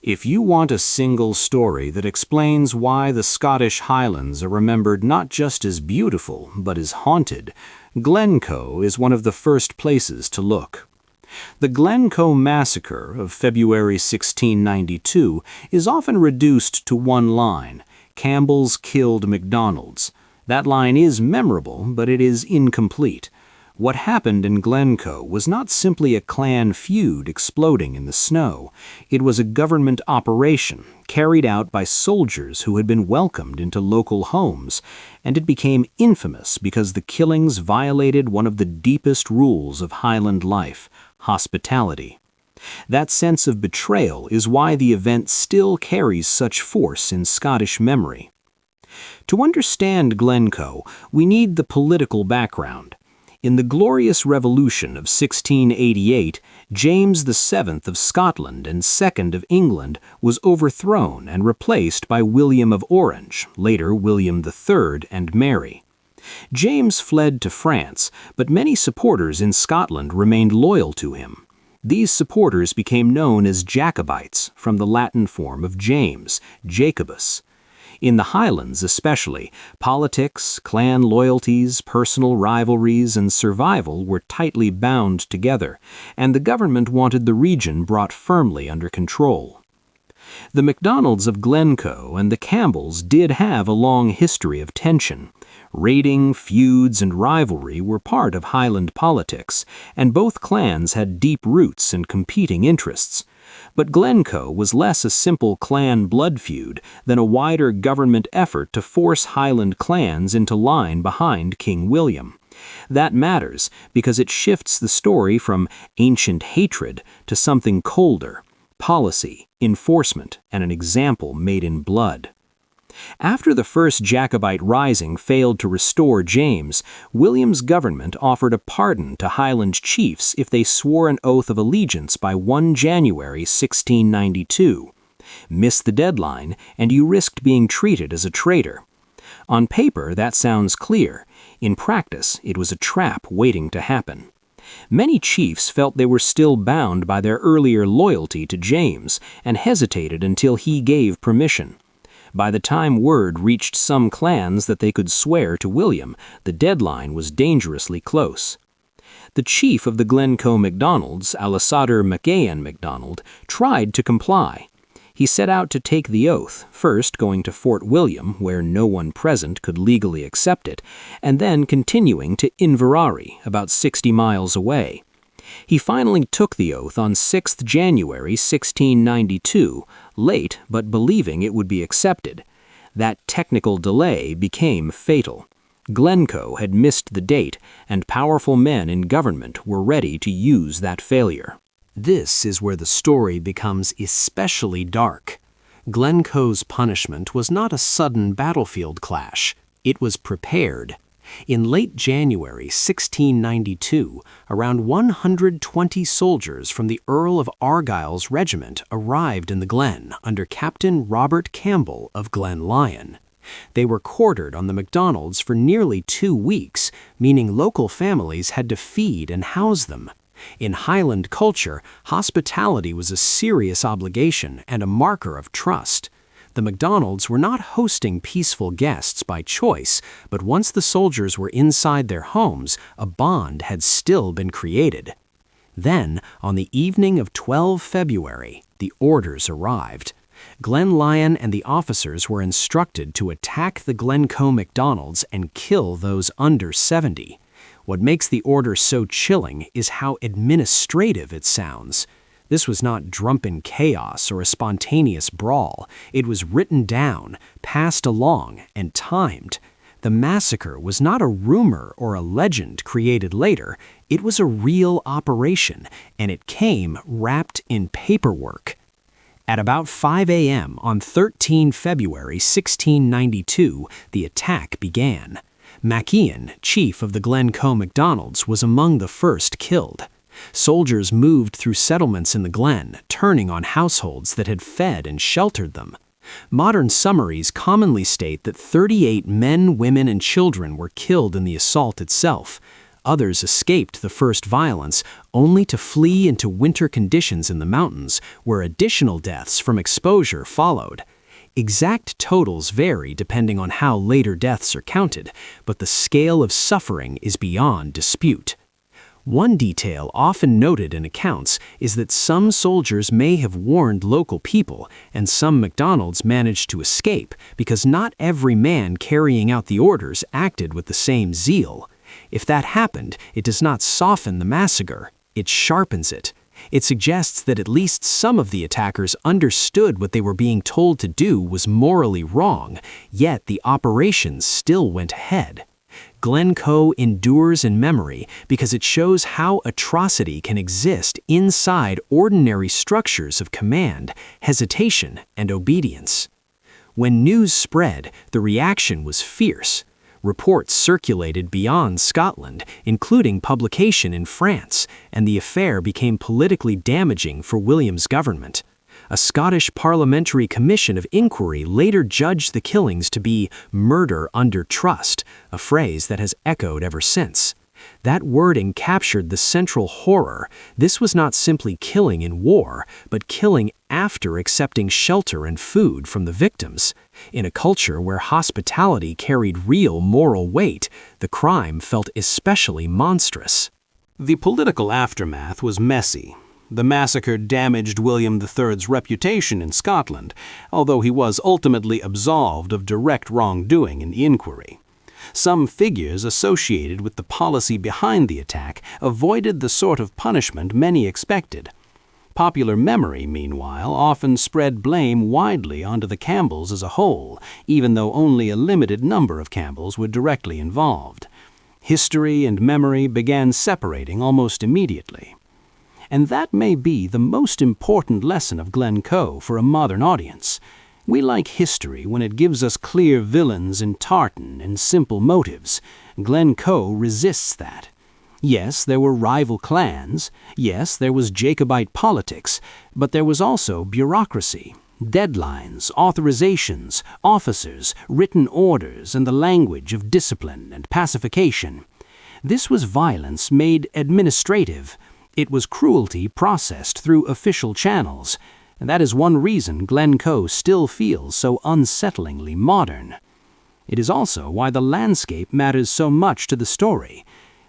If you want a single story that explains why the Scottish Highlands are remembered not just as beautiful, but as haunted, Glencoe is one of the first places to look. The Glencoe Massacre of February 1692 is often reduced to one line: Campbell's killed MacDonalds. That line is memorable, but it is incomplete. What happened in Glencoe was not simply a clan feud exploding in the snow. It was a government operation carried out by soldiers who had been welcomed into local homes, and it became infamous because the killings violated one of the deepest rules of Highland life: hospitality. That sense of betrayal is why the event still carries such force in Scottish memory. To understand Glencoe, we need the political background. In the Glorious Revolution of 1688, James VII of Scotland and II of England was overthrown and replaced by William of Orange, later William III and Mary. James fled to France, but many supporters in Scotland remained loyal to him. These supporters became known as Jacobites, from the Latin form of James, Jacobus. In the Highlands especially, politics, clan loyalties, personal rivalries, and survival were tightly bound together, and the government wanted the region brought firmly under control. The MacDonalds of Glencoe and the Campbells did have a long history of tension. Raiding, feuds, and rivalry were part of Highland politics, and both clans had deep roots and competing interests. But Glencoe was less a simple clan blood feud than a wider government effort to force Highland clans into line behind King William. That matters because it shifts the story from ancient hatred to something colder: policy, enforcement, and an example made in blood. After the first Jacobite rising failed to restore James, William's government offered a pardon to Highland chiefs if they swore an oath of allegiance by 1 January 1692. Miss the deadline, and you risked being treated as a traitor. On paper, that sounds clear. In practice, it was a trap waiting to happen. Many chiefs felt they were still bound by their earlier loyalty to James and hesitated until he gave permission. By the time word reached some clans that they could swear to William, the deadline was dangerously close. The chief of the Glencoe MacDonalds, Alistair MacDonald, tried to comply. He set out to take the oath, first going to Fort William, where no one present could legally accept it, and then continuing to Inverary, about 60 miles away. He finally took the oath on 6th January 1692, late but believing it would be accepted. That technical delay became fatal. Glencoe had missed the date, and powerful men in government were ready to use that failure. This is where the story becomes especially dark. Glencoe's punishment was not a sudden battlefield clash. It was prepared. In late January 1692, around 120 soldiers from the Earl of Argyll's regiment arrived in the Glen under Captain Robert Campbell of Glenlyon. They were quartered on the MacDonalds for nearly 2 weeks, meaning local families had to feed and house them. In Highland culture, hospitality was a serious obligation and a marker of trust. The MacDonalds were not hosting peaceful guests by choice, but once the soldiers were inside their homes, a bond had still been created. Then, on the evening of 12 February, the orders arrived. Glenlyon and the officers were instructed to attack the Glencoe MacDonalds and kill those under 70. What makes the order so chilling is how administrative it sounds. This was not drunken chaos or a spontaneous brawl. It was written down, passed along, and timed. The massacre was not a rumor or a legend created later. It was a real operation, and it came wrapped in paperwork. At about 5 a.m. on 13 February 1692, the attack began. Macian, chief of the Glencoe MacDonalds, was among the first killed. Soldiers moved through settlements in the Glen, turning on households that had fed and sheltered them. Modern summaries commonly state that 38 men, women, and children were killed in the assault itself. Others escaped the first violence, only to flee into winter conditions in the mountains, where additional deaths from exposure followed. Exact totals vary depending on how later deaths are counted, but the scale of suffering is beyond dispute. One detail often noted in accounts is that some soldiers may have warned local people, and some MacDonalds managed to escape because not every man carrying out the orders acted with the same zeal. If that happened, it does not soften the massacre, it sharpens it. It suggests that at least some of the attackers understood what they were being told to do was morally wrong, yet the operations still went ahead. Glencoe endures in memory because it shows how atrocity can exist inside ordinary structures of command, hesitation, and obedience. When news spread, the reaction was fierce. Reports circulated beyond Scotland, including publication in France, and the affair became politically damaging for William's government. A Scottish parliamentary commission of inquiry later judged the killings to be murder under trust, a phrase that has echoed ever since. That wording captured the central horror. This was not simply killing in war, but killing after accepting shelter and food from the victims. In a culture where hospitality carried real moral weight, the crime felt especially monstrous. The political aftermath was messy. The massacre damaged William III's reputation in Scotland, although he was ultimately absolved of direct wrongdoing in the inquiry. Some figures associated with the policy behind the attack avoided the sort of punishment many expected. Popular memory, meanwhile, often spread blame widely onto the Campbells as a whole, even though only a limited number of Campbells were directly involved. History and memory began separating almost immediately. And that may be the most important lesson of Glencoe for a modern audience. We like history when it gives us clear villains in tartan and simple motives. Glencoe resists that. Yes, there were rival clans. Yes, there was Jacobite politics. But there was also bureaucracy, deadlines, authorizations, officers, written orders, and the language of discipline and pacification. This was violence made administrative. It was cruelty processed through official channels. And that is one reason Glencoe still feels so unsettlingly modern. It is also why the landscape matters so much to the story.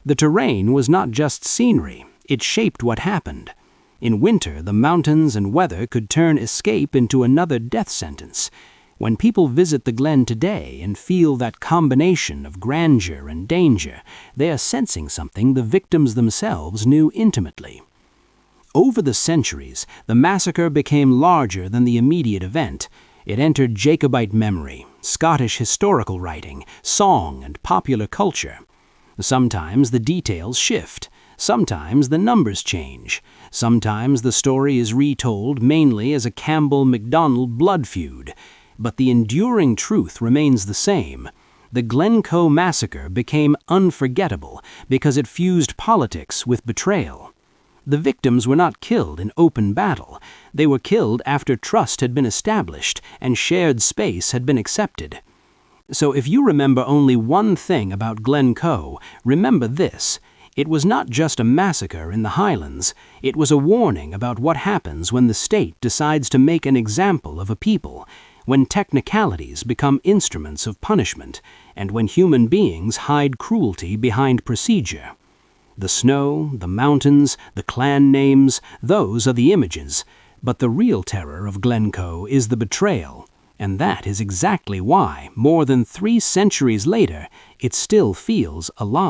The terrain was not just scenery, it shaped what happened. In winter, the mountains and weather could turn escape into another death sentence. When people visit the Glen today and feel that combination of grandeur and danger, they are sensing something the victims themselves knew intimately. Over the centuries, the massacre became larger than the immediate event. It entered Jacobite memory, Scottish historical writing, song, and popular culture. Sometimes the details shift. Sometimes the numbers change. Sometimes the story is retold mainly as a Campbell-MacDonald blood feud. But the enduring truth remains the same. The Glencoe Massacre became unforgettable because it fused politics with betrayal. The victims were not killed in open battle. They were killed after trust had been established and shared space had been accepted. So if you remember only one thing about Glencoe, remember this. It was not just a massacre in the Highlands. It was a warning about what happens when the state decides to make an example of a people, when technicalities become instruments of punishment, and when human beings hide cruelty behind procedure. The snow, the mountains, the clan names, those are the images. But the real terror of Glencoe is the betrayal, and that is exactly why, more than 3 centuries later, it still feels alive.